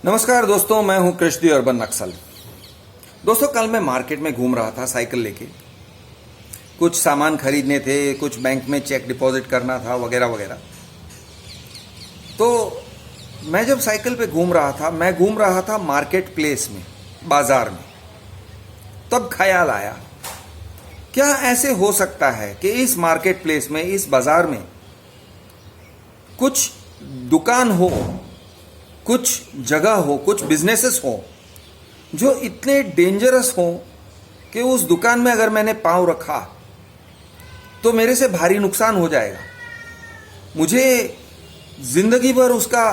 नमस्कार दोस्तों, मैं हूं कृष्ण अर्बन नक्सल। दोस्तों, कल मैं मार्केट में घूम रहा था साइकिल लेके। कुछ सामान खरीदने थे, कुछ बैंक में चेक डिपॉजिट करना था, वगैरह वगैरह। तो मैं जब साइकिल पे घूम रहा था, मैं घूम रहा था मार्केट प्लेस में, बाजार में। तब ख्याल आया, क्या ऐसे हो सकता है कि इस मार्केट प्लेस में, इस बाजार में कुछ दुकान हो, कुछ जगह हो, कुछ बिजनेसेस हो जो इतने डेंजरस हो कि उस दुकान में अगर मैंने पांव रखा तो मेरे से भारी नुकसान हो जाएगा। मुझे जिंदगी भर उसका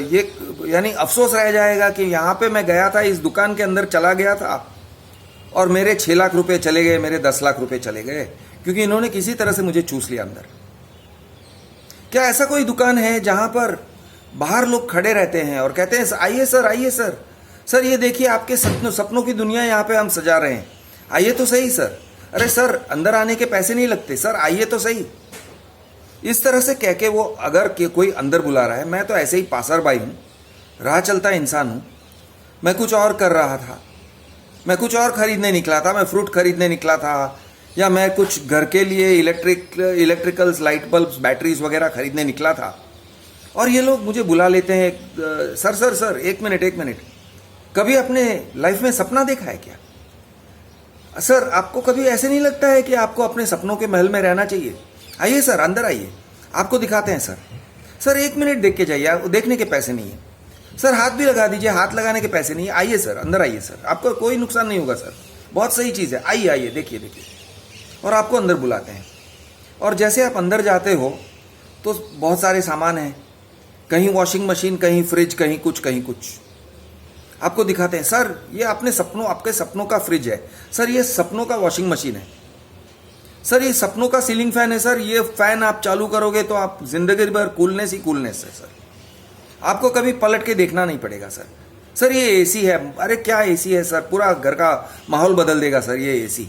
ये यानी अफसोस रह जाएगा कि यहां पे मैं गया था, इस दुकान के अंदर चला गया था और मेरे 6 लाख रुपए चले गए, मेरे 10 लाख रुपए चले गए, क्योंकि इन्होंने किसी तरह से मुझे चूस लिया अंदर। क्या ऐसा कोई दुकान है जहां पर बाहर लोग खड़े रहते हैं और कहते हैं आइए सर, आइए सर, सर ये देखिए आपके सपनों की दुनिया यहाँ पे हम सजा रहे हैं, आइए तो सही सर, अरे सर अंदर आने के पैसे नहीं लगते सर, आइए तो सही। इस तरह से कह के वो अगर कोई अंदर बुला रहा है, मैं तो ऐसे ही पासर बाई हूँ, राह चलता इंसान हूँ। मैं कुछ और कर रहा था, मैं कुछ और खरीदने निकला था, मैं फ्रूट खरीदने निकला था, या मैं कुछ घर के लिए इलेक्ट्रिकल्स, लाइट बल्ब्स, बैटरीज वगैरह खरीदने निकला था। और ये लोग मुझे बुला लेते हैं, सर सर सर एक मिनट, कभी अपने लाइफ में सपना देखा है क्या? सर आपको कभी ऐसे नहीं लगता है कि आपको अपने सपनों के महल में रहना चाहिए? आइए सर, अंदर आइए, आपको दिखाते हैं सर। सर 1 मिनट देख के जाइए, देखने के पैसे नहीं है सर, हाथ भी लगा दीजिए, हाथ लगाने के पैसे नहीं है, आइए सर, अंदर आइए सर, आपको कोई नुकसान नहीं होगा सर, बहुत सही चीज़ है, आइए आइए, देखिए देखिए। और आपको अंदर बुलाते हैं। और जैसे आप अंदर जाते हो तो बहुत सारे सामान हैं, कहीं वॉशिंग मशीन, कहीं फ्रिज, कहीं कुछ कहीं कुछ। आपको दिखाते हैं, सर ये आपके सपनों का फ्रिज है, सर ये सपनों का वॉशिंग मशीन है, सर ये सपनों का सीलिंग फैन है, सर ये फैन आप चालू करोगे तो आप जिंदगी भर कूलनेस ही कूलनेस है सर, आपको कभी पलट के देखना नहीं पड़ेगा सर। सर ये एसी है, अरे क्या एसी है सर, पूरा घर का माहौल बदल देगा सर, ये एसी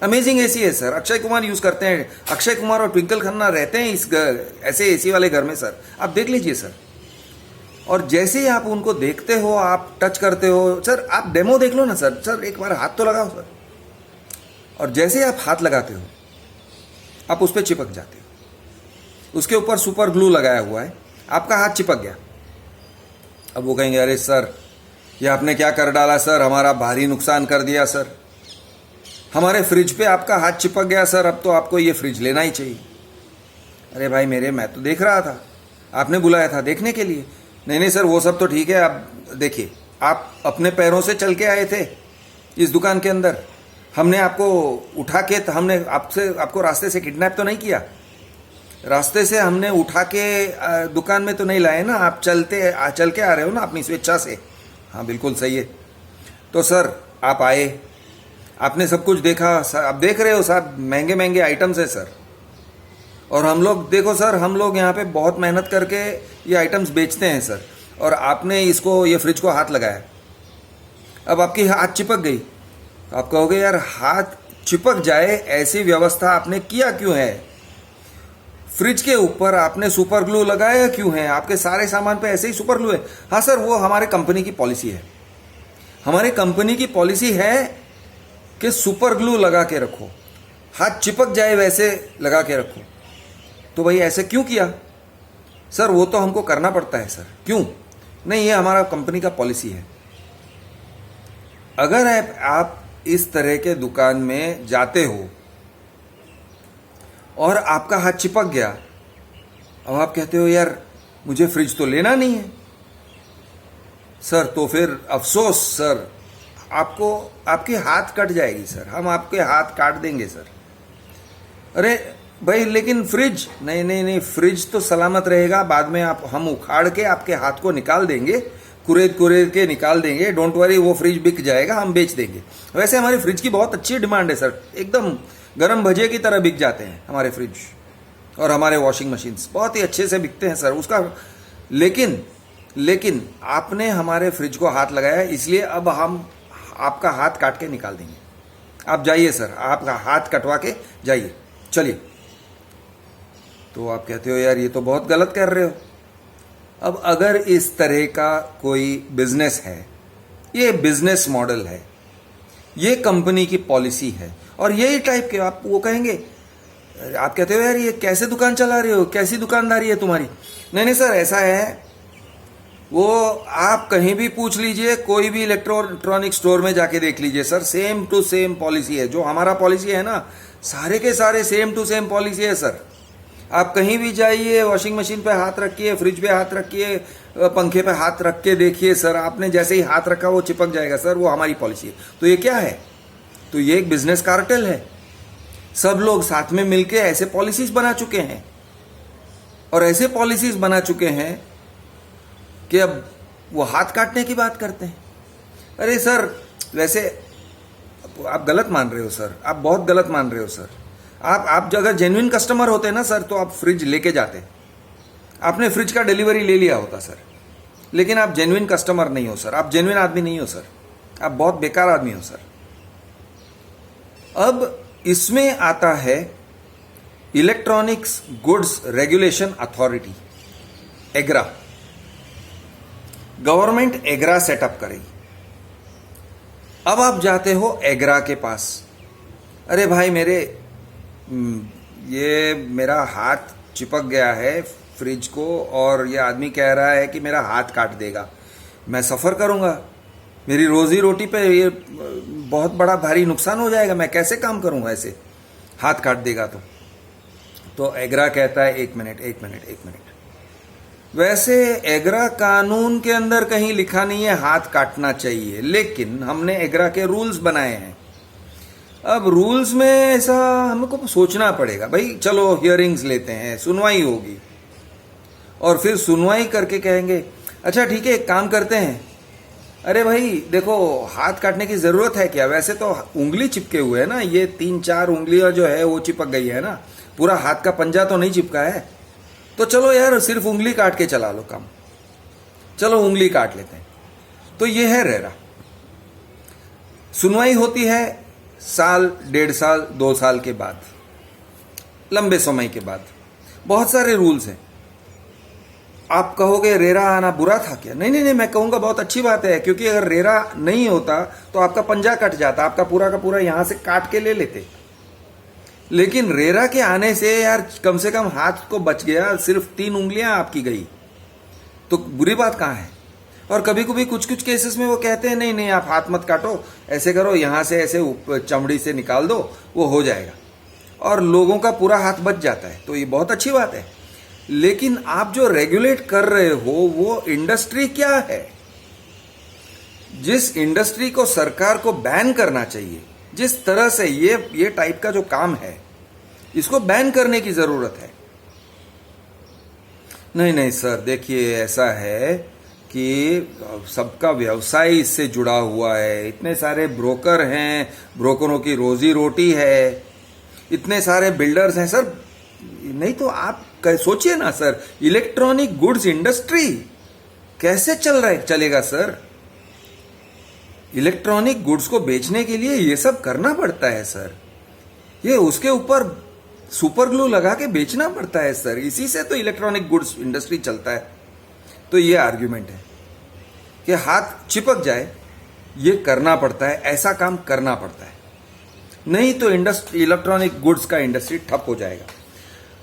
अमेजिंग एसी है सर, अक्षय कुमार यूज करते हैं, अक्षय कुमार और ट्विंकल खन्ना रहते हैं इस ऐसे एसी वाले घर में सर, आप देख लीजिए सर। और जैसे ही आप उनको देखते हो, आप टच करते हो, सर आप डेमो देख लो ना सर, सर एक बार हाथ तो लगाओ सर। और जैसे ही आप हाथ लगाते हो, आप उस पर चिपक जाते हो, उसके ऊपर सुपर ग्लू लगाया हुआ है, आपका हाथ चिपक गया। अब वो कहेंगे, अरे सर ये आपने क्या कर डाला सर, हमारा भारी नुकसान कर दिया सर, हमारे फ्रिज पे आपका हाथ चिपक गया सर, अब तो आपको ये फ्रिज लेना ही चाहिए। अरे भाई मेरे, मैं तो देख रहा था, आपने बुलाया था देखने के लिए। नहीं सर, वो सब तो ठीक है, आप देखिए, आप अपने पैरों से चल के आए थे इस दुकान के अंदर, हमने आपको उठा के, हमने आपको रास्ते से किडनैप तो नहीं किया, रास्ते से हमने उठा के दुकान में तो नहीं लाए ना, आप चल के आ रहे हो ना अपनी स्वेच्छा से। हाँ बिल्कुल सही है। तो सर आप आए, आपने सब कुछ देखा, आप देख रहे हो साहब, महंगे महंगे आइटम्स है सर, और हम लोग देखो सर, हम लोग यहाँ पे बहुत मेहनत करके ये आइटम्स बेचते हैं सर, और आपने ये फ्रिज को हाथ लगाया, अब आपकी हाथ चिपक गई। तो आप कहोगे यार हाथ चिपक जाए ऐसी व्यवस्था आपने किया क्यों है? फ्रिज के ऊपर आपने सुपर ग्लू लगाया क्यों है? आपके सारे सामान पे ऐसे ही सुपर ग्लू है? हाँ सर, वो हमारे कंपनी की पॉलिसी है, हमारी कंपनी की पॉलिसी है कि सुपर ग्लू लगा के रखो, हाथ चिपक जाए वैसे लगा के रखो। तो भाई ऐसे क्यों किया? सर वो तो हमको करना पड़ता है सर। क्यों? नहीं, ये हमारा कंपनी का पॉलिसी है। अगर आप इस तरह के दुकान में जाते हो और आपका हाथ चिपक गया, अब आप कहते हो यार मुझे फ्रिज तो लेना नहीं है सर, तो फिर अफसोस सर, आपके हाथ कट जाएगी सर, हम आपके हाथ काट देंगे सर। अरे भाई लेकिन फ्रिज नहीं, फ्रिज तो सलामत रहेगा, बाद में हम उखाड़ के आपके हाथ को निकाल देंगे, कुरेद के निकाल देंगे, डोंट वरी, वो फ्रिज बिक जाएगा, हम बेच देंगे। वैसे हमारी फ्रिज की बहुत अच्छी डिमांड है सर, एकदम गरम भजिए की तरह बिक जाते हैं हमारे फ्रिज, और हमारे वॉशिंग मशीन्स बहुत ही अच्छे से बिकते हैं सर उसका। लेकिन आपने हमारे फ्रिज को हाथ लगाया, इसलिए अब हम आपका हाथ काट के निकाल देंगे। आप जाइए सर, आपका हाथ कटवा के जाइए, चलिए। तो आप कहते हो यार ये तो बहुत गलत कर रहे हो। अब अगर इस तरह का कोई बिजनेस है, ये बिजनेस मॉडल है, ये कंपनी की पॉलिसी है, और यही टाइप के आप वो कहेंगे, आप कहते हो यार ये कैसे दुकान चला रहे हो, कैसी दुकानदारी है तुम्हारी। नहीं नहीं सर, ऐसा है, वो आप कहीं भी पूछ लीजिए, कोई भी इलेक्ट्रॉनिक स्टोर में जाके देख लीजिए sir, same to same policy है। जो हमारा पॉलिसी है ना, सारे के सारे सेम टू सेम पॉलिसी है सर। आप कहीं भी जाइए, वॉशिंग मशीन पे हाथ रखिए, फ्रिज पे हाथ रखिए, पंखे पे हाथ रख के देखिए सर, आपने जैसे ही हाथ रखा वो चिपक जाएगा सर, वो हमारी पॉलिसी है। तो ये क्या है? तो ये एक बिजनेस कार्टेल है। सब लोग साथ में मिलके ऐसे पॉलिसीज बना चुके हैं, और ऐसे पॉलिसीज बना चुके हैं कि अब वो हाथ काटने की बात करते हैं। अरे सर, वैसे आप गलत मान रहे हो सर, आप बहुत गलत मान रहे हो सर। आप अगर जेन्युइन कस्टमर होते ना सर, तो आप फ्रिज लेके जाते, आपने फ्रिज का डिलीवरी ले लिया होता सर। लेकिन आप जेन्युइन कस्टमर नहीं हो सर, आप जेन्युइन आदमी नहीं हो सर, आप बहुत बेकार आदमी हो सर। अब इसमें आता है electronics goods regulation authority, EGRA. Government EGRA setup करेगी। अब आप जाते हो एग्रा के पास, अरे भाई ये मेरा हाथ चिपक गया है फ्रिज को, और ये आदमी कह रहा है कि मेरा हाथ काट देगा, मैं सफ़र करूंगा, मेरी रोजी रोटी पे ये बहुत बड़ा भारी नुकसान हो जाएगा, मैं कैसे काम करूंगा ऐसे, हाथ काट देगा तो एग्रा कहता है एक मिनट। वैसे एग्रा कानून के अंदर कहीं लिखा नहीं है हाथ काटना चाहिए, लेकिन हमने एग्रा के रूल्स बनाए हैं। अब रूल्स में ऐसा हमको सोचना पड़ेगा भाई, चलो हियरिंग्स लेते हैं, सुनवाई होगी, और फिर सुनवाई करके कहेंगे अच्छा ठीक है एक काम करते हैं, अरे भाई देखो हाथ काटने की जरूरत है क्या, वैसे तो उंगली चिपके हुए है ना, ये 3-4 उंगलियां जो है वो चिपक गई है ना, पूरा हाथ का पंजा तो नहीं चिपका है, तो चलो यार सिर्फ उंगली काट के चला लो काम, चलो उंगली काट लेते हैं। तो ये है रेरा। सुनवाई होती है साल, 1.5 साल, 2 साल के बाद, लंबे समय के बाद। बहुत सारे रूल्स हैं। आप कहोगे रेरा आना बुरा था क्या? नहीं, मैं कहूंगा बहुत अच्छी बात है, क्योंकि अगर रेरा नहीं होता तो आपका पंजा कट जाता, आपका पूरा का पूरा यहां से काट के ले लेते। लेकिन रेरा के आने से यार कम से कम हाथ को बच गया, सिर्फ 3 उंगलियां आपकी गई, तो बुरी बात कहां है। और कभी कभी कुछ केसेस में वो कहते हैं नहीं आप हाथ मत काटो, ऐसे करो, यहां से ऐसे चमड़ी से निकाल दो, वो हो जाएगा, और लोगों का पूरा हाथ बच जाता है। तो ये बहुत अच्छी बात है। लेकिन आप जो रेगुलेट कर रहे हो वो इंडस्ट्री क्या है? जिस इंडस्ट्री को सरकार को बैन करना चाहिए, जिस तरह से ये टाइप का जो काम है, इसको बैन करने की जरूरत है। नहीं सर, देखिए ऐसा है कि सबका व्यवसाय इससे जुड़ा हुआ है, इतने सारे ब्रोकर हैं, ब्रोकरों की रोजी रोटी है, इतने सारे बिल्डर्स हैं सर। नहीं तो आप सोचिए ना सर, इलेक्ट्रॉनिक गुड्स इंडस्ट्री कैसे चलेगा सर? इलेक्ट्रॉनिक गुड्स को बेचने के लिए ये सब करना पड़ता है सर, ये उसके ऊपर सुपर ग्लू लगा के बेचना पड़ता है सर, इसी से तो इलेक्ट्रॉनिक गुड्स इंडस्ट्री चलता है। तो ये आर्ग्यूमेंट है कि हाथ चिपक जाए, ये करना पड़ता है, ऐसा काम करना पड़ता है, नहीं तो इलेक्ट्रॉनिक गुड्स का इंडस्ट्री ठप हो जाएगा।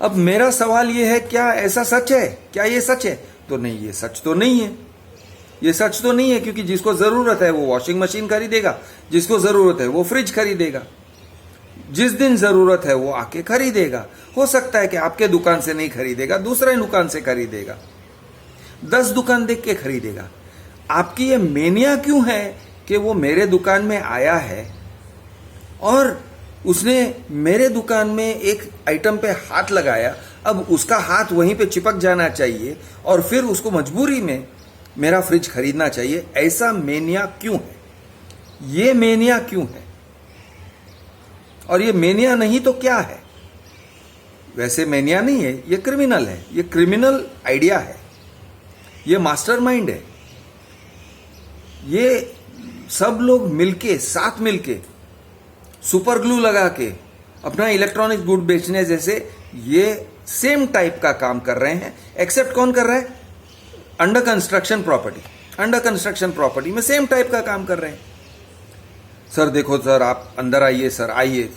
अब मेरा सवाल ये है, क्या ऐसा सच है? क्या ये सच है? तो नहीं, ये सच तो नहीं है, ये सच तो नहीं है, क्योंकि जिसको जरूरत है वो वॉशिंग मशीन खरीदेगा, जिसको जरूरत है वो फ्रिज खरीदेगा, जिस दिन जरूरत है वो आके खरीदेगा। हो सकता है कि आपके दुकान से नहीं खरीदेगा, दूसरे दुकान से खरीदेगा, 10 दुकान देख के खरीदेगा। आपकी ये मेनिया क्यों है कि वो मेरे दुकान में आया है और उसने मेरे दुकान में एक आइटम पे हाथ लगाया, अब उसका हाथ वहीं पे चिपक जाना चाहिए और फिर उसको मजबूरी में मेरा फ्रिज खरीदना चाहिए, ऐसा मेनिया क्यों है? ये मेनिया क्यों है? और ये मेनिया नहीं तो क्या है? वैसे मेनिया नहीं है, ये क्रिमिनल है, ये क्रिमिनल आइडिया है, ये मास्टरमाइंड है। ये सब लोग मिलके, साथ मिलके, सुपर ग्लू लगा के अपना इलेक्ट्रॉनिक गुड बेचने जैसे ये सेम टाइप का काम कर रहे हैं। एक्सेप्ट कौन कर रहा है? अंडर कंस्ट्रक्शन प्रॉपर्टी में सेम टाइप का काम कर रहे हैं। सर देखो सर, आप अंदर आइए सर, आइए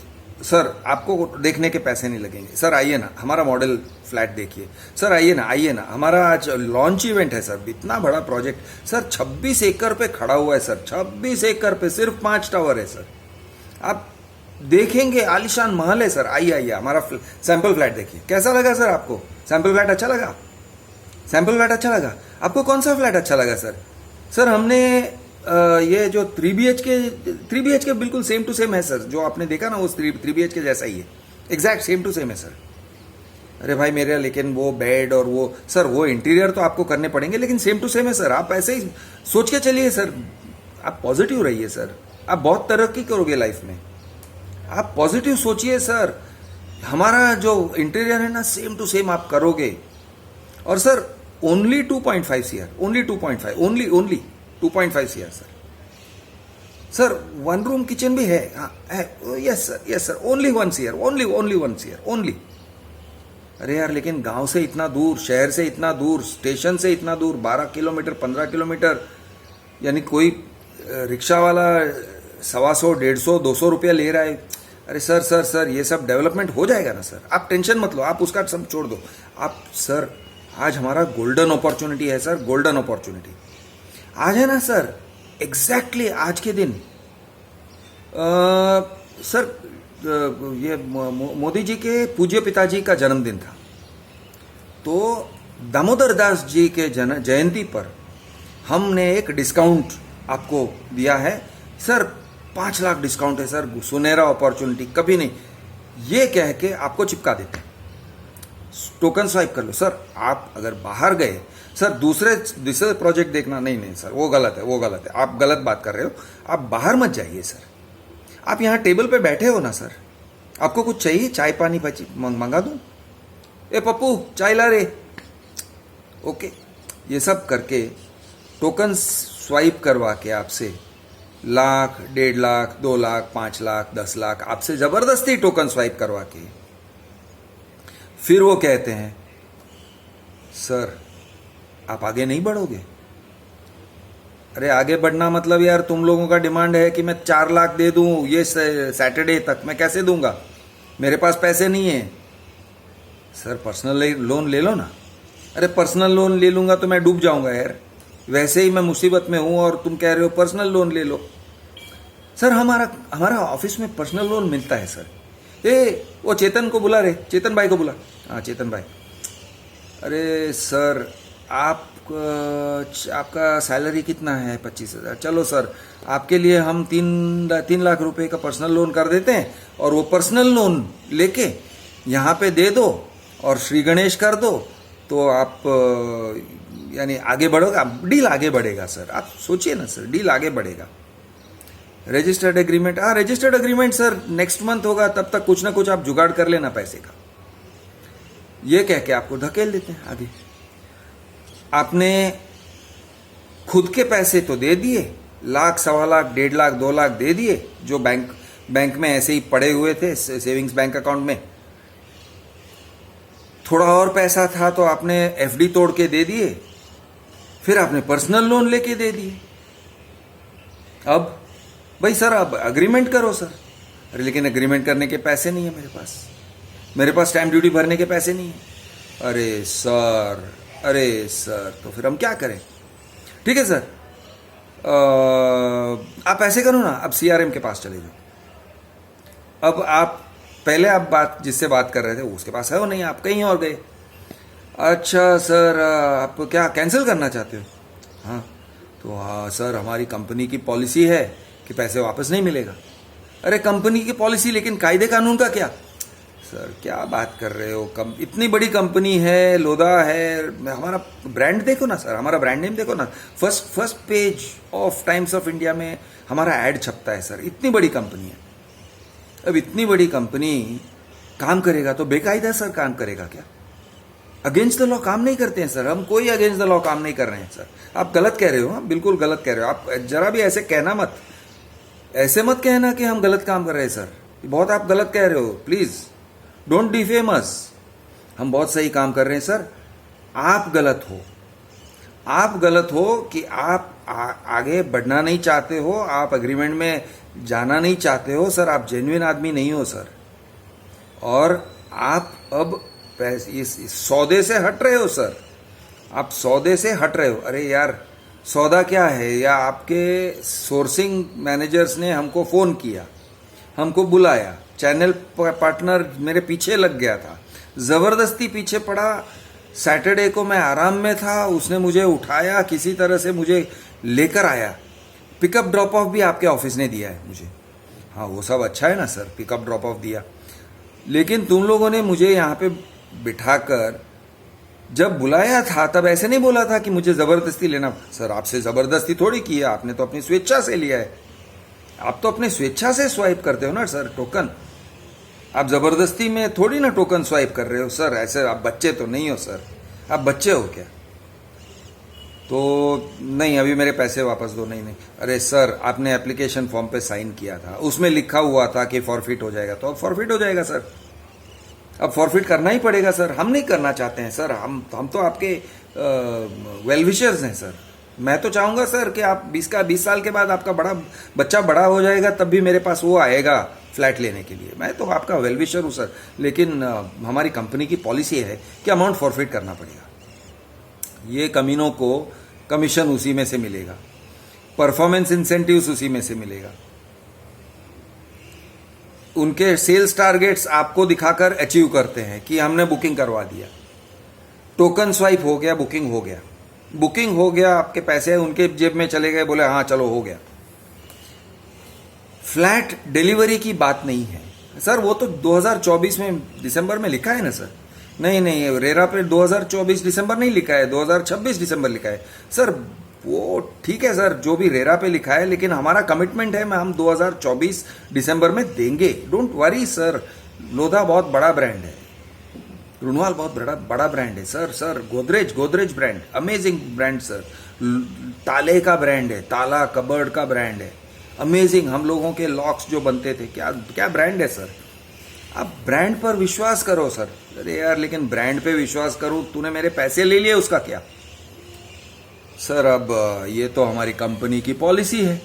सर, आपको देखने के पैसे नहीं लगेंगे सर, आइए ना, हमारा मॉडल फ्लैट देखिए सर, आइए ना, हमारा आज लॉन्च इवेंट है सर, इतना बड़ा प्रोजेक्ट सर, 26 एकड़ पे खड़ा हुआ है सर, 26 एकड़ पे सिर्फ 5 टावर है सर, आप देखेंगे आलीशान महल है सर, आइए हमारा सैंपल फ्लैट देखिए। कैसा लगा सर आपको? सैंपल फ्लैट अच्छा लगा? सैंपल फ्लैट अच्छा लगा आपको? कौन सा फ्लैट अच्छा लगा सर? सर हमने ये जो 3 BHK बिल्कुल सेम टू सेम है सर, जो आपने देखा ना वो 3 BHK जैसा ही है, एग्जैक्ट सेम टू सेम है सर। अरे भाई मेरे, लेकिन वो बेड और वो सर, वो इंटीरियर तो आपको करने पड़ेंगे, लेकिन सेम टू सेम है सर, आप ऐसे ही सोच के चलिए सर, आप पॉजिटिव रहिए सर, आप बहुत तरक्की करोगे लाइफ में, आप पॉजिटिव सोचिए सर, हमारा जो इंटीरियर है ना सेम टू सेम आप करोगे। और sir only 2.5 CR, only 2.5, only 2.5 CR sir. Sir 1 room kitchen भी है, हाँ है, yes sir, only 1 CR, only 1 CR only. अरे यार, लेकिन गांव से इतना दूर, शहर से इतना दूर, स्टेशन से इतना दूर, 12 किलोमीटर 15 किलोमीटर, यानी कोई रिक्शा वाला 125, 150, 200 रुपया ले रहा है। अरे सर ये सब डेवलपमेंट हो जाएगा ना सर, आप टेंशन मत लो, आप उसका सब छोड़ दो। आप सर, आज हमारा गोल्डन अपॉर्चुनिटी है सर, गोल्डन अपॉर्चुनिटी आज है ना सर, एग्जैक्टली आज के दिन सर ये मोदी जी के पूज्य पिताजी का जन्मदिन था, तो दामोदर दास जी के जयंती पर हमने एक डिस्काउंट आपको दिया है सर, 5 लाख डिस्काउंट है सर, सुनहरा अपॉर्चुनिटी, कभी नहीं, ये कह के आपको चिपका देते हैं, टोकन स्वाइप कर लो सर। आप अगर बाहर गए सर, दूसरे प्रोजेक्ट देखना, नहीं सर, वो गलत है, आप गलत बात कर रहे हो, आप बाहर मत जाइए सर, आप यहाँ टेबल पे बैठे हो ना सर, आपको कुछ चाहिए, चाय पानी मंगा दूं? ए पप्पू चाय ला रे, ओके, ये सब करके टोकन स्वाइप करवा के आपसे लाख, 1.5 लाख, 2 लाख, 5 लाख, 10 लाख आपसे जबरदस्ती टोकन स्वाइप करवा के फिर वो कहते हैं सर आप आगे नहीं बढ़ोगे। अरे आगे बढ़ना मतलब यार, तुम लोगों का डिमांड है कि मैं 4 लाख दे दूं ये सैटरडे तक, मैं कैसे दूंगा, मेरे पास पैसे नहीं है। सर पर्सनल लोन ले लो ना। अरे पर्सनल लोन ले लूंगा तो मैं डूब जाऊंगा यार, वैसे ही मैं मुसीबत में हूं और तुम कह रहे हो पर्सनल लोन ले लो। सर हमारा ऑफिस में पर्सनल लोन मिलता है सर। वो चेतन को बुला रे, चेतन भाई को बुला। हाँ चेतन भाई। अरे सर आपका सैलरी कितना है? 25,000। चलो सर आपके लिए हम 3 लाख रुपए का पर्सनल लोन कर देते हैं, और वो पर्सनल लोन लेके यहाँ पे दे दो और श्री गणेश कर दो, तो आप यानी आगे बढ़ोगा, डील आगे बढ़ेगा सर। आप सोचिए ना सर, डील आगे बढ़ेगा। रजिस्टर्ड एग्रीमेंट, हाँ registered agreement sir next month होगा, तब तक कुछ ना कुछ आप जुगाड़ कर लेना पैसे का, ये कह के आपको धकेल देते हैं आगे। आपने खुद के पैसे तो दे दिए, लाख, 1.25 लाख, 1.5 लाख, 2 लाख दे दिए, जो बैंक में ऐसे ही पड़े हुए थे सेविंग्स बैंक अकाउंट में। थोड़ा और पैसा था तो आपने एफडी तोड़ के दे दिए, फिर आपने पर्सनल लोन लेके दे दिए। अब भाई सर अब अग्रीमेंट करो सर। अरे लेकिन अग्रीमेंट करने के पैसे नहीं है मेरे पास स्टैम्प ड्यूटी भरने के पैसे नहीं है। अरे सर तो फिर हम क्या करें? ठीक है सर, आप ऐसे करो ना, अब सीआरएम के पास चले जाओ। अब आप पहले आप जिससे बात कर रहे थे उसके पास है वो नहीं, आप कहीं और गए। अच्छा सर आप क्या कैंसिल करना चाहते हो? हाँ तो हाँ सर हमारी कंपनी की पॉलिसी है कि पैसे वापस नहीं मिलेगा। अरे कंपनी की पॉलिसी, लेकिन कायदे कानून का क्या? सर क्या बात कर रहे हो, इतनी बड़ी कंपनी है, लोधा है, हमारा ब्रांड देखो ना सर, हमारा ब्रांड नेम देखो ना, first page of times of India में हमारा ऐड छपता है सर। इतनी बड़ी कंपनी है, अब इतनी बड़ी कंपनी काम करेगा तो बेकायदा सर काम करेगा क्या? अगेंस्ट द लॉ काम नहीं करते हैं सर, हम कोई अगेंस्ट द लॉ काम नहीं कर रहे हैं सर। आप गलत कह रहे हो, बिल्कुल गलत कह रहे हो। आप जरा भी ऐसे कहना मत, ऐसे मत कहना कि हम गलत काम कर रहे हैं सर, बहुत आप गलत कह रहे हो। प्लीज डोंट डिफेम अस, हम बहुत सही काम कर रहे हैं सर। आप गलत हो, आप गलत हो कि आप आगे बढ़ना नहीं चाहते हो, आप एग्रीमेंट में जाना नहीं चाहते हो सर, आप जेन्युइन आदमी नहीं हो सर। और आप अब इस सौदे से हट रहे हो सर, आप सौदे से हट रहे हो। अरे यार सौदा क्या है, या आपके सोर्सिंग मैनेजर्स ने हमको फोन किया, हमको बुलाया, चैनल पार्टनर मेरे पीछे लग गया था, जबरदस्ती पीछे पड़ा। सैटरडे को मैं आराम में था, उसने मुझे उठाया, किसी तरह से मुझे लेकर आया। पिकअप ड्रॉप ऑफ भी आपके ऑफिस ने दिया है मुझे। हाँ वो सब अच्छा है ना सर, पिकअप ड्रॉप ऑफ दिया, लेकिन तुम लोगों ने मुझे यहाँ पे बिठाकर जब बुलाया था तब ऐसे नहीं बोला था कि मुझे जबरदस्ती लेना। सर आपसे जबरदस्ती थोड़ी की है, आपने तो अपनी स्वेच्छा से लिया है। आप तो अपनी स्वेच्छा से स्वाइप करते हो ना सर टोकन, आप जबरदस्ती में थोड़ी ना टोकन स्वाइप कर रहे हो सर। ऐसे आप बच्चे तो नहीं हो सर, आप बच्चे हो क्या? तो नहीं अभी मेरे पैसे वापस दो। नहीं नहीं, अरे सर आपने एप्लीकेशन फॉर्म पे साइन किया था, उसमें लिखा हुआ था कि फॉरफिट हो जाएगा, तो अब फॉरफिट हो जाएगा सर, अब फॉरफिट करना ही पड़ेगा सर। हम नहीं करना चाहते हैं सर, हम तो आपके वेल विशर्स हैं सर। मैं तो चाहूंगा सर कि आप 20 साल के बाद आपका बच्चा बड़ा हो जाएगा तब भी मेरे पास वो आएगा फ्लैट लेने के लिए। मैं तो आपका वेल विशर हूँ सर, लेकिन हमारी कंपनी की पॉलिसी है कि अमाउंट फॉरफिट करना पड़ेगा। ये कमीनों को कमीशन उसी में से मिलेगा, परफॉर्मेंस इंसेंटिव्स उसी में से मिलेगा, उनके सेल्स टारगेट्स आपको दिखाकर अचीव करते हैं कि हमने बुकिंग करवा दिया, टोकन स्वाइप हो गया, बुकिंग हो गया, बुकिंग हो गया, आपके पैसे उनके जेब में चले गए, बोले हाँ चलो हो गया। फ्लैट डिलीवरी की बात नहीं है सर, वो तो 2024 में दिसंबर में लिखा है ना सर। नहीं नहीं, रेरा पे 2024 दिसंबर नहीं लिखा है, 2026 दिसंबर लिखा है सर। वो ठीक है सर, जो भी रेरा पे लिखा है, लेकिन हमारा कमिटमेंट है, हम 2024 दिसंबर में देंगे। डोंट वरी सर, लोधा बहुत बड़ा ब्रांड है, रुनवाल बहुत बड़ा ब्रांड है sir. Sir Godrej brand, amazing brand sir. ताले का ब्रांड है, ताला कबर्ड का ब्रांड है, अमेजिंग। हम लोगों के लॉक्स जो बनते थे, क्या क्या ब्रांड है सर। आप ब्रांड पर विश्वास करो सर। अरे यार लेकिन ब्रांड पे विश्वास करूं, तूने मेरे पैसे ले लिए, उसका क्या सर। अब ये तो हमारी कंपनी की पॉलिसी है,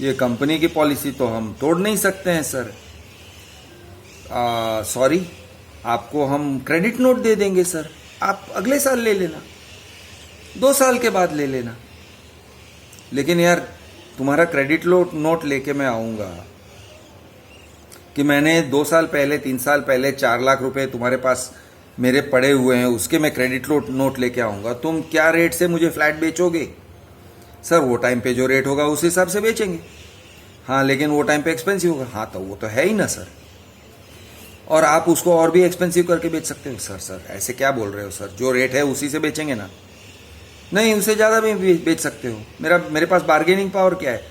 ये कंपनी की पॉलिसी तो हम तोड़ नहीं सकते हैं सर। सॉरी, आपको हम क्रेडिट नोट दे देंगे सर, आप अगले साल ले लेना, 2 साल के बाद ले लेना। लेकिन यार तुम्हारा क्रेडिट नोट लेके मैं आऊंगा कि मैंने 2 साल पहले 3 साल पहले 4 लाख रुपए तुम्हारे पास मेरे पड़े हुए हैं, उसके मैं क्रेडिट नोट लेके आऊंगा, तुम क्या रेट से मुझे फ्लैट बेचोगे सर? वो टाइम पे जो रेट होगा उस हिसाब से बेचेंगे। हाँ लेकिन वो टाइम पे एक्सपेंसिव होगा। हाँ तो वो तो है ही ना सर, और आप उसको और भी एक्सपेंसिव करके बेच सकते हो सर। सर ऐसे क्या बोल रहे हो सर, जो रेट है उसी से बेचेंगे ना। नहीं उससे ज़्यादा भी बेच सकते हो, मेरे पास बार्गेनिंग पावर क्या है।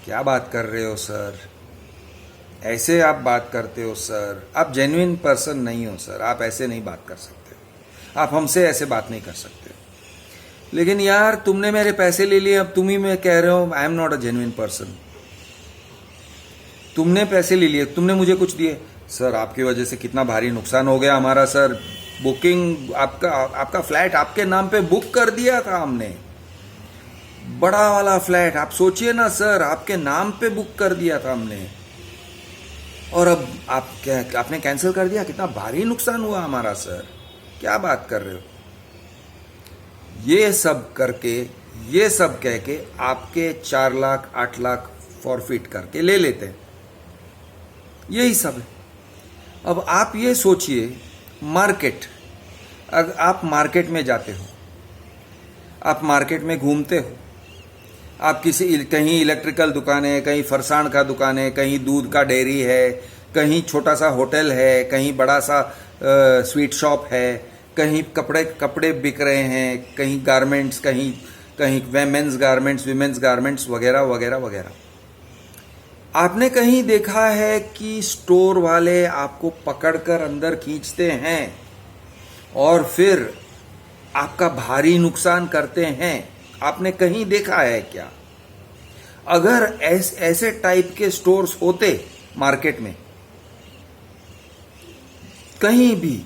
क्या बात कर रहे हो सर, ऐसे आप बात करते हो सर, आप जेन्युइन पर्सन नहीं हो सर, आप ऐसे नहीं बात कर सकते हो, आप हमसे ऐसे बात नहीं कर सकते हो। लेकिन यार तुमने मेरे पैसे ले लिए, अब तुम ही मैं कह रहे हो I am not a genuine person. तुमने पैसे ले लिए, तुमने मुझे कुछ दिए सर, आपकी वजह से कितना भारी नुकसान हो गया हमारा सर। बुकिंग आपका फ्लैट आपके नाम पे बुक कर दिया था हमने, बड़ा वाला फ्लैट, आप सोचिए ना सर, आपके नाम पे बुक कर दिया था हमने, और अब आपने कैंसिल कर दिया। कितना भारी नुकसान हुआ हमारा सर, क्या बात कर रहे हो। ये सब करके, ये सब कह के आपके 4 लाख 8 लाख फॉरफिट करके ले लेते हैं, यही सब है। अब आप ये सोचिए, मार्केट, अगर आप मार्केट में जाते हो, आप मार्केट में घूमते हो, आप कहीं इलेक्ट्रिकल दुकान है, कहीं फरसाण का दुकान है, कहीं दूध का डेयरी है, कहीं छोटा सा होटल है, कहीं बड़ा सा स्वीट शॉप है, कहीं कपड़े बिक रहे हैं, कहीं गारमेंट्स, कहीं मेंस गारमेंट्स, विमेंस गारमेंट्स वगैरह वगैरह वगैरह। आपने कहीं देखा है कि स्टोर वाले आपको पकड़कर अंदर खींचते हैं और फिर आपका भारी नुकसान करते हैं? आपने कहीं देखा है क्या? अगर ऐसे टाइप के स्टोर्स होते मार्केट में, कहीं भी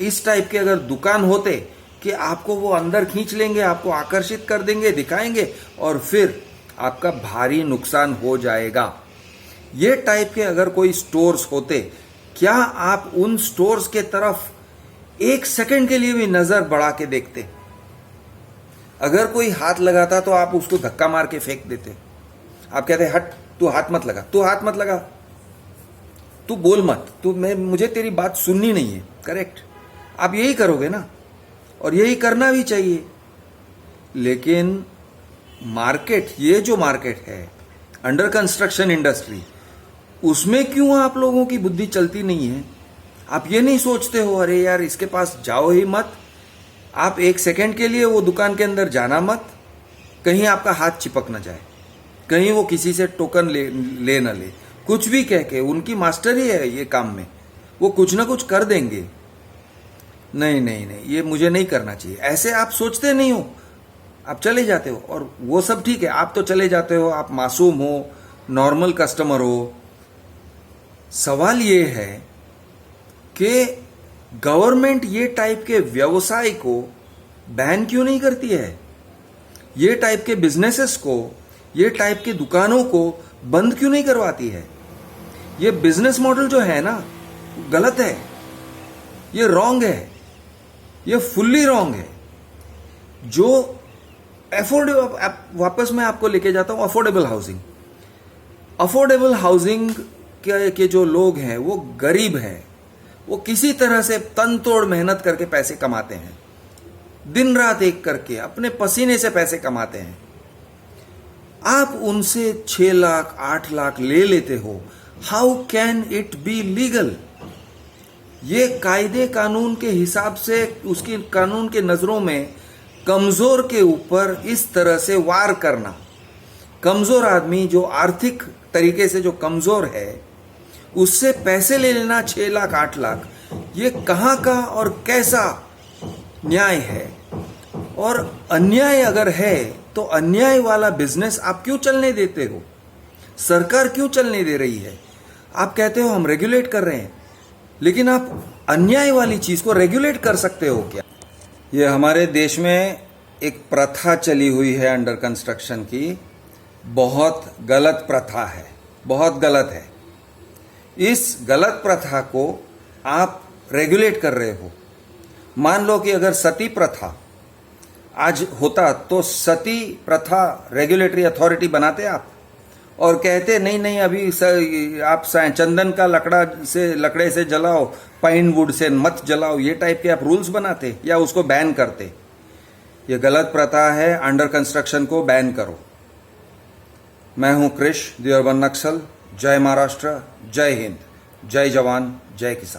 इस टाइप के अगर दुकान होते, कि आपको वो अंदर खींच लेंगे, आपको आकर्षित कर देंगे, दिखाएंगे और फिर आपका भारी नुकसान हो जाएगा। ये टाइप के अगर कोई स्टोर्स होते, क्या आप उन स्टोर्स के तरफ एक सेकंड के लिए भी नजर बढ़ा के देखते? अगर कोई हाथ लगाता तो आप उसको धक्का मार के फेंक देते। आप कहते हट, तू हाथ मत लगा, तू हाथ मत लगा, तू बोल मत, मुझे तेरी बात सुननी नहीं है। करेक्ट, आप यही करोगे ना, और यही करना भी चाहिए। लेकिन मार्केट, ये जो मार्केट है अंडर कंस्ट्रक्शन इंडस्ट्री, उसमें क्यों आप लोगों की बुद्धि चलती नहीं है? आप ये नहीं सोचते हो अरे यार इसके पास जाओ ही मत, आप एक सेकंड के लिए वो दुकान के अंदर जाना मत, कहीं आपका हाथ चिपक ना जाए, कहीं वो किसी से टोकन ले ना ले, कुछ भी कह के। उनकी मास्टरी है ये काम में, वो कुछ ना कुछ कर देंगे। नहीं नहीं नहीं, ये मुझे नहीं करना चाहिए। ऐसे आप सोचते नहीं हो, आप चले जाते हो। और वो सब ठीक है, आप तो चले जाते हो, आप मासूम हो, नॉर्मल कस्टमर हो। सवाल ये है कि गवर्नमेंट ये टाइप के व्यवसाय को बैन क्यों नहीं करती है? ये टाइप के बिजनेसेस को, ये टाइप के दुकानों को बंद क्यों नहीं करवाती है? ये बिजनेस मॉडल जो है ना, गलत है, ये रॉन्ग है, ये फुल्ली रॉन्ग है। जो अफोर्डेबल, वापस मैं आपको लेके जाता हूं अफोर्डेबल हाउसिंग। अफोर्डेबल हाउसिंग के जो लोग हैं वो गरीब हैं, वो किसी तरह से तन तोड़ मेहनत करके पैसे कमाते हैं, दिन रात एक करके अपने पसीने से पैसे कमाते हैं। आप उनसे 6 लाख 8 लाख ले लेते हो, how can it be legal? ये कायदे कानून के हिसाब से, उसकी कानून के नजरों में कमजोर के ऊपर इस तरह से वार करना, कमजोर आदमी जो आर्थिक तरीके से जो कमजोर है उससे पैसे ले लेना 6 लाख 8 लाख, ये कहां का और कैसा न्याय है? और अन्याय अगर है तो अन्याय वाला बिजनेस आप क्यों चलने देते हो? सरकार क्यों चलने दे रही है? आप कहते हो हम रेगुलेट कर रहे हैं, लेकिन आप अन्याय वाली चीज को रेगुलेट कर सकते हो क्या? ये हमारे देश में एक प्रथा चली हुई है अंडर कंस्ट्रक्शन की, बहुत गलत प्रथा है, बहुत गलत है। इस गलत प्रथा को आप रेगुलेट कर रहे हो। मान लो कि अगर सती प्रथा आज होता तो सती प्रथा रेगुलेटरी अथॉरिटी बनाते आप और कहते नहीं नहीं अभी आप चंदन का लकड़े से जलाओ, पाइन वुड से मत जलाओ, ये टाइप के आप रूल्स बनाते या उसको बैन करते। ये गलत प्रथा है, अंडर कंस्ट्रक्शन को बैन करो। मैं हूं क्रिश, द अर्बन नक्सल। जय महाराष्ट्र, जय हिंद, जय जवान, जय किसान।